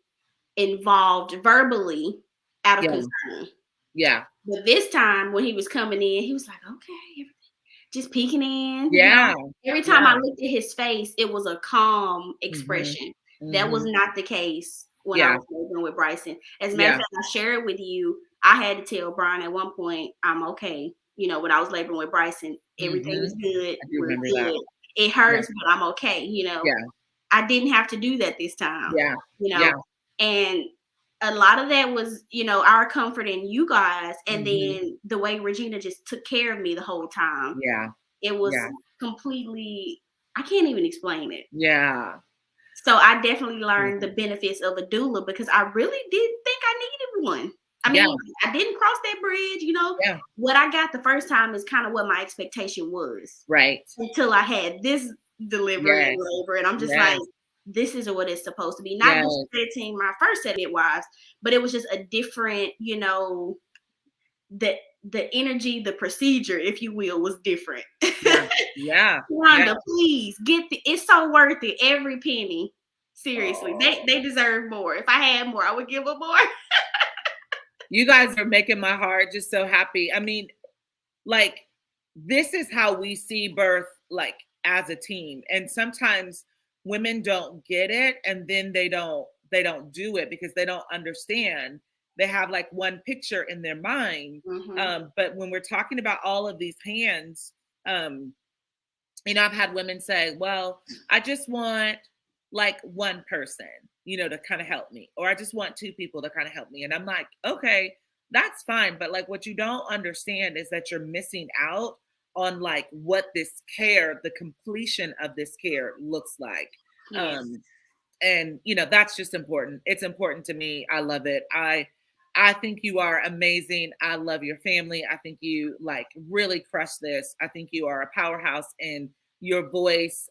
involved verbally out of Yeah. concern. Yeah. But this time when he was coming in, he was like, okay, just peeking in. Yeah. Every time Yeah. I looked at his face, it was a calm Mhm. expression. That was Mhm. not the case when I Yeah. was living with Bryson. As a matter of Yeah. fact, I shared with you, I had to tell Brian at one point, I'm okay. You know, when I was laboring with Bryson, everything is Mhm. good. I do We're remember that. good. It Yeah. hurts, but I'm okay. You know, Yeah. I didn't have to do that this time. Yeah. You Yeah. know, and a lot of that was, our comfort in you guys. And Mhm. then the way Regina just took care of me the whole time. Yeah. It was Yeah. completely, I can't even explain it. Yeah. So I definitely learned the benefits of a doula because I really didn't think I needed one. I Yeah. mean, I didn't cross that bridge, Yeah. What I got the first time is kind of what my expectation was Right. until I had this delivery Yes. and labor. And I'm just like, Yes. this is what it's supposed to be. Not Yes. discrediting my first set of midwives, but it was just a different, the energy, the procedure, if you will, was different. Yeah. Yeah. Rhonda, Yeah. please it's so worth it. Every penny. Seriously. Oh. They deserve more. If I had more, I would give them more. You guys are making my heart just so happy. I mean, like, this is how we see birth, like, as a team. And sometimes women don't get it, and then they don't do it because they don't understand. They have like one picture in their mind. Mm-hmm. But when we're talking about all of these hands, um, I've had women say, well, I just want like one person, to kind of help me, or I just want two people to kind of help me. And I'm like, okay, that's fine. But like, what you don't understand is that you're missing out on like what this care, the completion of this care looks like. Yes. Um, and that's just important. It's important to me. I love it. I think you are amazing. I love your family. I think you like really crush this. I think you are a powerhouse, and your voice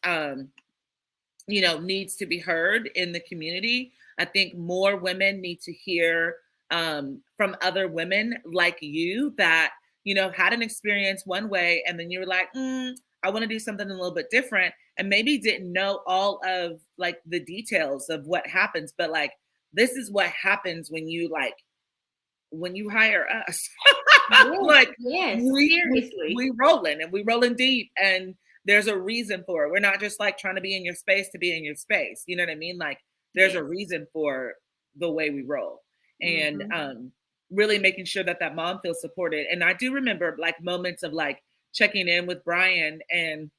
needs to be heard in the community. I think more women need to hear from other women like you that had an experience one way, and then you were like, I want to do something a little bit different, and maybe didn't know all of like the details of what happens, but like this is what happens when you hire us. Yes. Like Yes. we, we Seriously. we rolling, and we rolling deep, and there's a reason for it. We're not just like trying to be in your space to be in your space. You know what I mean? Like there's a Yes. reason for the way we roll. And Mm-hmm. really making sure that that mom feels supported. And I do remember like moments of like checking in with Brian and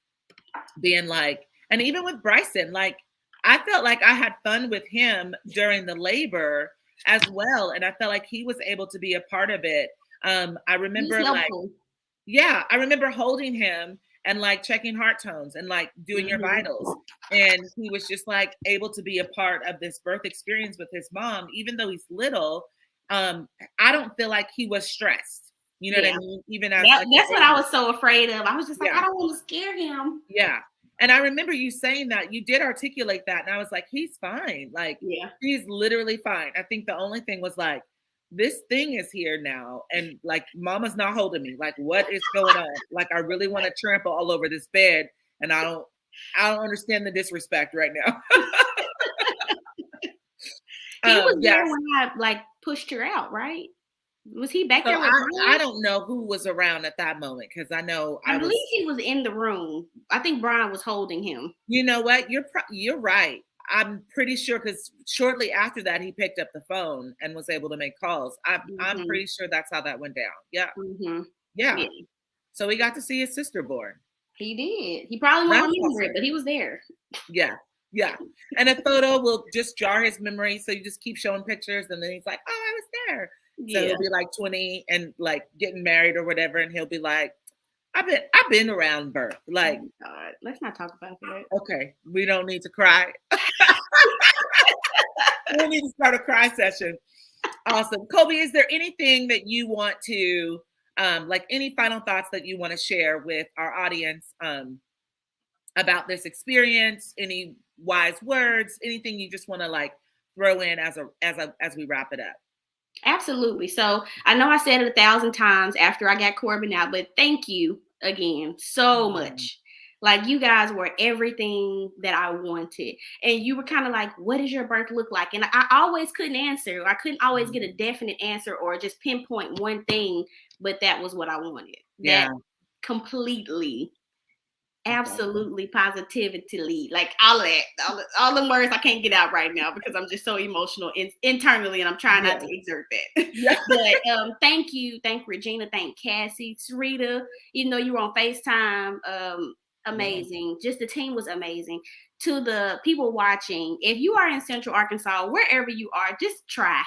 being like, and even with Bryson, like I felt like I had fun with him during the labor as well. And I felt like he was able to be a part of it. I He's remember like, helpful. yeah, I remember holding him and like checking heart tones and like doing your Mm-hmm. vitals. And he was just like able to be a part of this birth experience with his mom, even though he's little. I don't feel like he was stressed. You know what I Yeah. mean? Even as like a That's what I baby. was so afraid of. I was just like, Yeah. I don't want to scare him. Yeah. And I remember you saying that you did articulate that. And I was like, he's fine. Like, Yeah. he's literally fine. I think the only thing was like, this thing is here now. And like, mama's not holding me. Like, what is going on? Like, I really want to trample all over this bed. And I don't understand the disrespect right now. He was there Yes. when I like pushed her out, right? Was he back So there with I Brian? don't know who was around at that moment, because I know I I believe was. he was in the room. I think Brian was holding him. You know what? You're right. I'm pretty sure, because shortly after that, he picked up the phone and was able to make calls. I'm Mm-hmm. pretty sure that's how that went down. Yeah, Mm-hmm. yeah. Yeah, So we got to see his sister born. he did. He probably won't That's remember it, awesome. but he was there. Yeah, yeah. And a photo will just jar his memory. So you just keep showing pictures, and then he's like, "Oh, I was there." So Yeah. he'll be like 20 and like getting married or whatever, and he'll be like, "I've been around birth." Oh Like, my God. Let's not talk about that. okay, we don't need to cry. We don't need to start a cry session. Awesome. Kolbi, is there anything that you want to, like any final thoughts that you want to share with our audience about this experience? Any wise words? Anything you just want to like throw in as we wrap it up? Absolutely. So I know I said it 1,000 times after I got Corbin out, but thank you again so Mhm. much. Like you guys were everything that I wanted. And you were kind of like, what does your birth look like? And I always couldn't answer. I couldn't always get a definite answer or just pinpoint one thing, but that was what I wanted. That Yeah. completely, That's awesome. absolutely, positively, like all of that, all the words I can't get out right now because I'm just so emotional internally, and I'm trying not Yeah. to exert that. Yeah. But thank Regina, thank Cassie, Sarita. Even though you were on FaceTime, Yeah. amazing. Just the team was amazing. To the people watching, if you are in Central Arkansas, wherever you are, just try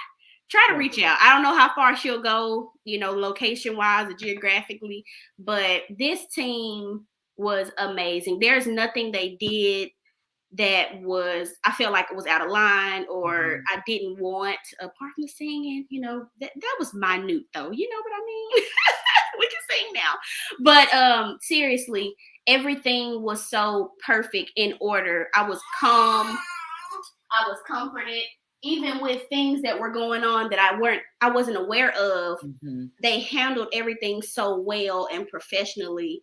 to Yeah. reach out. I don't know how far she'll go, location wise or geographically, but this team was amazing. There's nothing they did that I felt like it was out of line or Mhm. I didn't want, apart from the singing, that was minute though. You know what I mean? We can sing now. But seriously, everything was so perfect in order. I was calm. I was comforted. Even with things that were going on that I wasn't aware of, Mhm. they handled everything so well and professionally.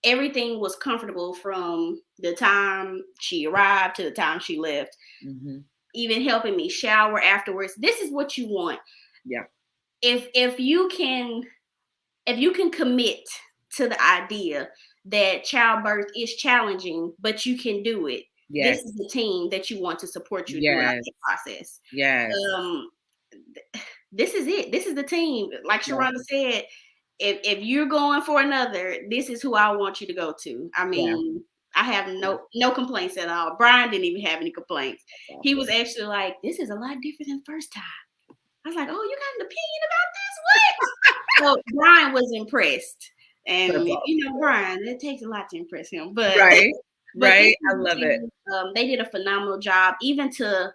Everything was comfortable from the time she arrived to the time she left. Mhm. Even helping me shower afterwards. This is what you want. Yeah. If you can commit to the idea that childbirth is challenging, but you can do it, This Yes. is the team that you want to support you throughout Yes. the process. Yes. Um, this is it. This is the team. Like Yeah. Sharonda said, if you're going for another, this is who I want you to go to. I Yeah. mean, I have no complaints at all. Brian didn't even have any complaints. That's He awesome. was actually like, this is a lot different than the first time. I was like, oh, you got an opinion about this? What? So Brian was impressed. That's And awesome. you know, Brian, it takes a lot to impress him. But Right. but this Right. is I the love it. team. They did a phenomenal job, even to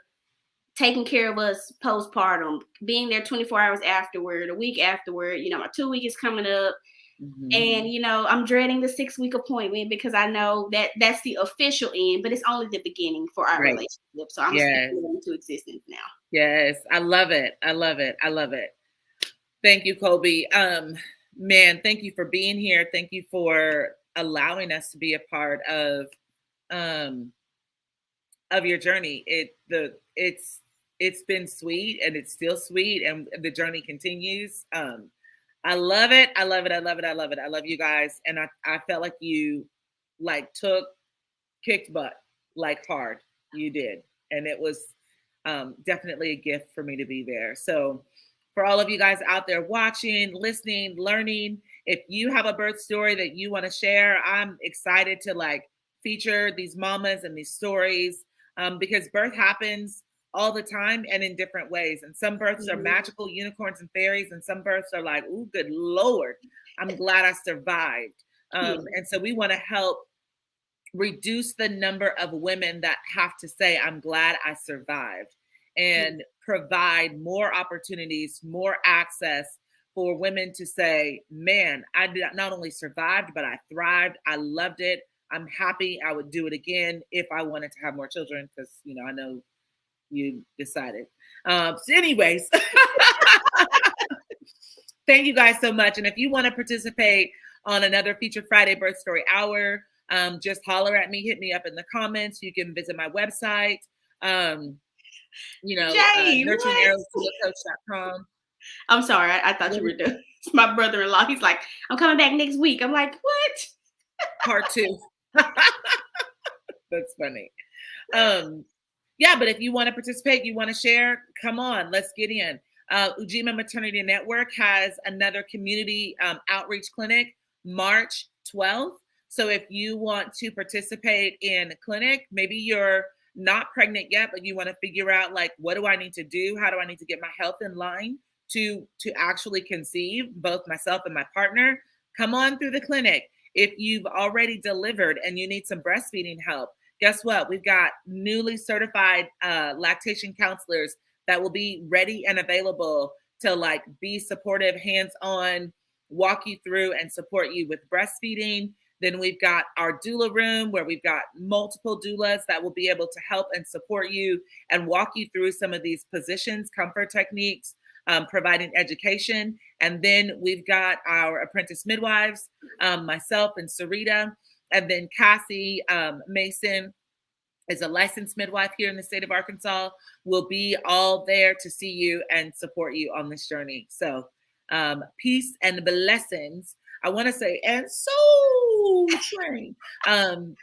taking care of us postpartum, being there 24 hours afterward, a week afterward. You know, my 2 week is coming up. Mhm. And you know, I'm dreading the 6 week appointment because I know that that's the official end, but it's only the beginning for our Right. relationship. So I'm Yes. speaking it into existence now. Yes. I love it. I love it. I love it. Thank you, Kolbi. Man, thank you for being here. Thank you for allowing us to be a part um of your journey. It's been sweet and it's still sweet and the journey continues. I love it. I love it. I love it. I love it. I love you guys. And I felt like you like kicked butt like hard. You did. And it was definitely a gift for me to be there. So for all of you guys out there watching, listening, learning, if you have a birth story that you want to share, I'm excited to like feature these mamas and these stories because birth happens all the time and in different ways. And some births are magical unicorns and fairies, and some births are like, oh, good Lord, I'm glad I survived. And so we want to help reduce the number of women that have to say, I'm glad I survived, and provide more opportunities, more access for women to say, man, I did not only survived, but I thrived. I loved it. I'm happy. I would do it again if I wanted to have more children, because, you know, I know you decided. So anyways, thank you guys so much. And if you want to participate on another Feature Friday Birth Story Hour, just holler at me, hit me up in the comments. You can visit my website, Jay, nurturingarrows.com. I'm sorry, I thought you were done. It's my brother-in-law. He's like, I'm coming back next week. I'm like, what? Part 2. That's funny. Yeah, but if you want to participate, you want to share, come on, let's get in. Ujima Maternity Network has another community outreach clinic March 12th. So if you want to participate in a clinic, maybe you're not pregnant yet, but you want to figure out like, what do I need to do? How do I need to get my health in line to actually conceive, both myself and my partner? Come on through the clinic. If you've already delivered and you need some breastfeeding help, guess what? We've got newly certified lactation counselors that will be ready and available to like be supportive, hands-on, walk you through and support you with breastfeeding. Then we've got our doula room where we've got multiple doulas that will be able to help and support you and walk you through some of these positions, comfort techniques, providing education. And then we've got our apprentice midwives, myself and Sarita. And then Cassie Mason is a licensed midwife here in the state of Arkansas. Will be all there to see you and support you on this journey. So peace and blessings. I want to say, and so train. Kind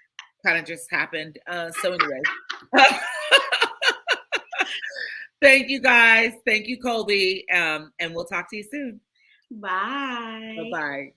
of just happened. So anyway. Thank you guys. Thank you, Kolbi. And we'll talk to you soon. Bye. Bye-bye.